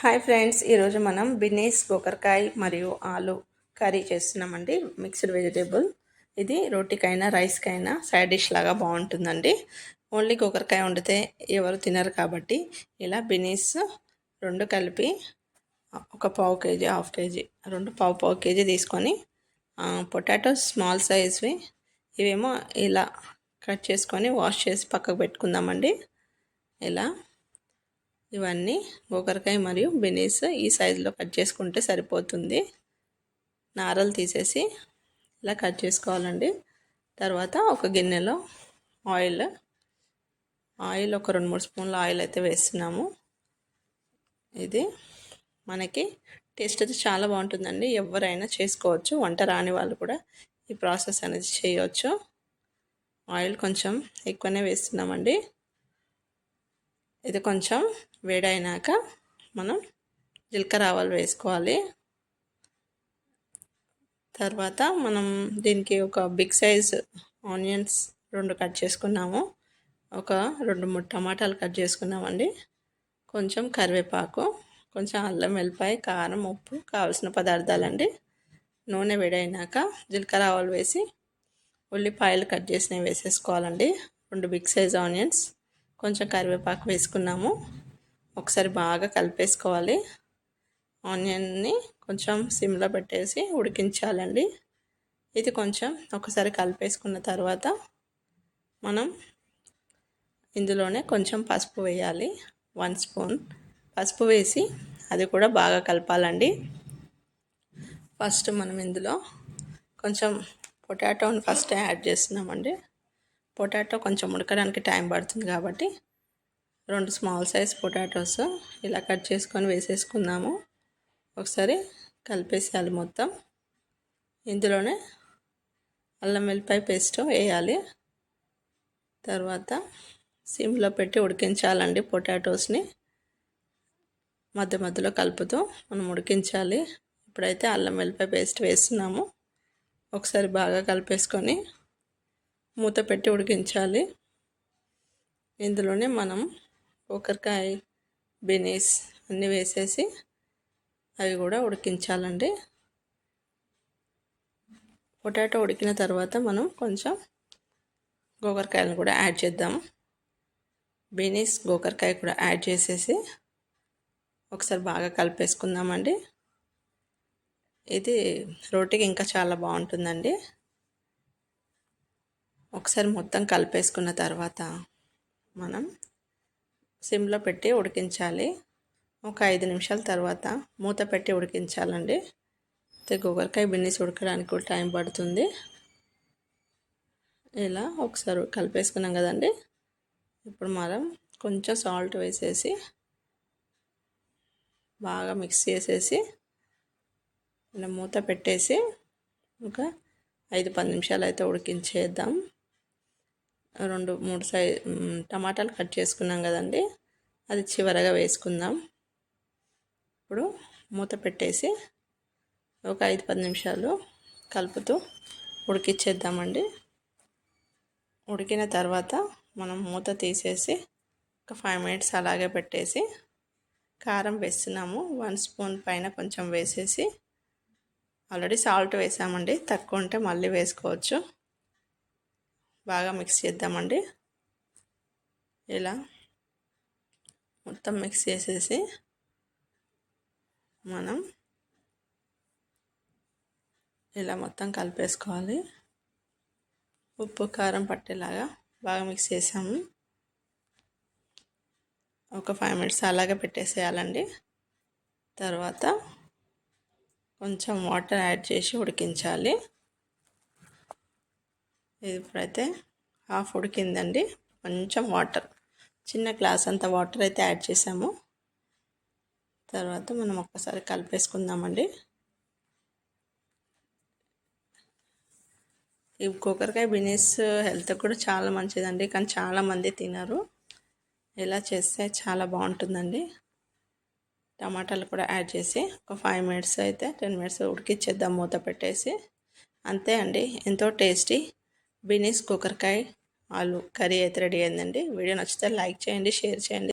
Hi friends, ఈరోజు మనం బిన్నీస్ గోకరకాయ మరియు ఆలు కర్రీ చేస్తున్నామండి. Mixed vegetable. ఇది రోటీకైనా రైస్కైనా సైడ్ డిష్ లాగా బాగుంటుందండి. ఓన్లీ గోకరకాయ వండితే ఎవరు తినరు కాబట్టి ఇలా బిన్నీస్ రెండు కలిపి ఒక పావు కేజీ, హాఫ్ కేజీ, రెండు పావు కేజీ తీసుకొని పొటాటోస్ స్మాల్ సైజ్వి ఇవేమో ఇలా కట్ చేసుకొని వాష్ చేసి పక్కకు పెట్టుకుందామండి. ఇలా ఇవన్నీ గోకరకాయ మరియు బిన్నీస్ ఈ సైజులో కట్ చేసుకుంటే సరిపోతుంది. నారలు తీసేసి ఇలా కట్ చేసుకోవాలండి. తర్వాత ఒక గిన్నెలో ఆయిల్ ఒక 2-3 స్పూన్ల ఆయిల్ అయితే వేస్తున్నాము. ఇది మనకి టేస్ట్ అయితే చాలా బాగుంటుందండి. ఎవరైనా చేసుకోవచ్చు, వంట రాని వాళ్ళు కూడా ఈ ప్రాసెస్ అనేది చేయవచ్చు. ఆయిల్ కొంచెం ఎక్కువనే వేస్తున్నామండి. ఇది కొంచెం వేడైనాక మనం జీలకర్ర ఆవాలు వేసుకోవాలి. తర్వాత మనం దీనికి ఒక బిగ్ సైజ్ ఆనియన్స్ 2 కట్ చేసుకున్నాము. ఒక 2-3 టమాటాలు కట్ చేసుకున్నామండి. కొంచెం కరివేపాకు, కొంచెం అల్లం వెల్లిపాయ, కారం, ఉప్పు, కావాల్సిన పదార్థాలండి. నూనె వేడైనాక జీలకర్ర ఆవాలు వేసి ఉల్లిపాయలు కట్ చేసినవి వేసేసుకోవాలండి. 2 బిగ్ సైజ్ ఆనియన్స్, కొంచెం కరివేపాకు వేసుకున్నాము. ఒకసారి బాగా కలిపేసుకోవాలి. ఆనియన్ని కొంచెం సిమ్లో పెట్టేసి ఉడికించాలండి. ఇది కొంచెం ఒకసారి కలిపేసుకున్న తర్వాత మనం ఇందులోనే కొంచెం పసుపు వేయాలి. 1 స్పూన్ పసుపు వేసి అది కూడా బాగా కలపాలండి. ఫస్ట్ మనం ఇందులో కొంచెం పొటాటోని ఫస్ట్ యాడ్ చేస్తున్నామండి. పొటాటో కొంచెం ఉడకడానికి టైం పడుతుంది కాబట్టి 2 స్మాల్ సైజ్ పొటాటోస్ ఇలా కట్ చేసుకొని వేసేసుకుందాము. ఒకసారి కలిపేసేయాలి మొత్తం. ఇందులోనే అల్లం వెల్లిపాయ పేస్ట్ వేయాలి. తర్వాత సిమ్లో పెట్టి ఉడికించాలండి. పొటాటోస్ని మధ్య మధ్యలో కలుపుతూ మనం ఉడికించాలి. ఇప్పుడైతే అల్లం వెల్లిపాయ పేస్ట్ వేస్తున్నాము. ఒకసారి బాగా కలిపేసుకొని మూత పెట్టి ఉడికించాలి. ఇందులోనే మనం గోకరకాయ, బిన్నీస్ అన్నీ వేసేసి అవి కూడా ఉడికించాలండి. పొటాటో ఉడికిన తర్వాత మనం కొంచెం గోకరకాయలను కూడా యాడ్ చేద్దాం. బిన్నీస్, గోకరకాయ కూడా యాడ్ చేసేసి ఒకసారి బాగా కలిపేసుకుందామండి. ఇది రోటీకి ఇంకా చాలా బాగుంటుందండి. ఒకసారి మొత్తం కలిపేసుకున్న తర్వాత మనం సిమ్లో పెట్టి ఉడికించాలి. ఒక 5 నిమిషాల తర్వాత మూత పెట్టి ఉడికించాలండి. గోకరకాయ, బిన్నీస్ ఉడకడానికి కూడా టైం పడుతుంది. ఇలా ఒకసారి కలిపేసుకున్నాం కదండి. ఇప్పుడు మనం కొంచెం సాల్ట్ వేసేసి బాగా మిక్స్ చేసేసి ఇలా మూత పెట్టేసి ఒక 5-10 నిమిషాలు అయితే ఉడికించేద్దాం. 2-3 టమాటాలు కట్ చేసుకున్నాం కదండి, అది చివరగా వేసుకుందాం. ఇప్పుడు మూత పెట్టేసి ఒక 5-10 నిమిషాలు కలుపుతూ ఉడికిచ్చేద్దామండి. ఉడికిన తర్వాత మనం మూత తీసేసి ఒక 5 మినిట్స్ అలాగే పెట్టేసి కారం వేస్తున్నాము. 1 స్పూన్ పైన కొంచెం వేసేసి, ఆల్రెడీ సాల్ట్ వేసామండి, తక్కువ ఉంటే మళ్ళీ వేసుకోవచ్చు. బాగా మిక్స్ చేద్దామండి. ఇలా మొత్తం మిక్స్ చేసేసి మనం ఇలా మొత్తం కలిపేసుకోవాలి. ఉప్పు, కారం పట్టేలాగా బాగా మిక్స్ చేసాము. ఒక 5 మినిట్స్ అలాగే పెట్టేసేయాలండి. తర్వాత కొంచెం వాటర్ యాడ్ చేసి ఉడికించాలి. ఇది ఇప్పుడైతే హాఫ్ ఉడికిందండి. కొంచెం వాటర్, చిన్న గ్లాస్ అంత వాటర్ అయితే యాడ్ చేసాము. తర్వాత మనం ఒక్కసారి కలిపేసుకుందామండి. ఈ గోకరకాయ, బిన్నీస్ హెల్త్ కూడా చాలా మంచిదండి, కానీ చాలామంది తినరు. ఇలా చేస్తే చాలా బాగుంటుందండి. టమాటాలు కూడా యాడ్ చేసి ఒక 5 మినిట్స్ అయితే 10 మినిట్స్ ఉడికిచ్చేద్దాం మూత పెట్టేసి. అంతే అండి, ఎంతో టేస్టీ బిన్నీస్ గోకరకాయ ఆలు కర్రీ అయితే రెడీ అయిందండి. వీడియో నచ్చితే లైక్ చేయండి, షేర్ చేయండి.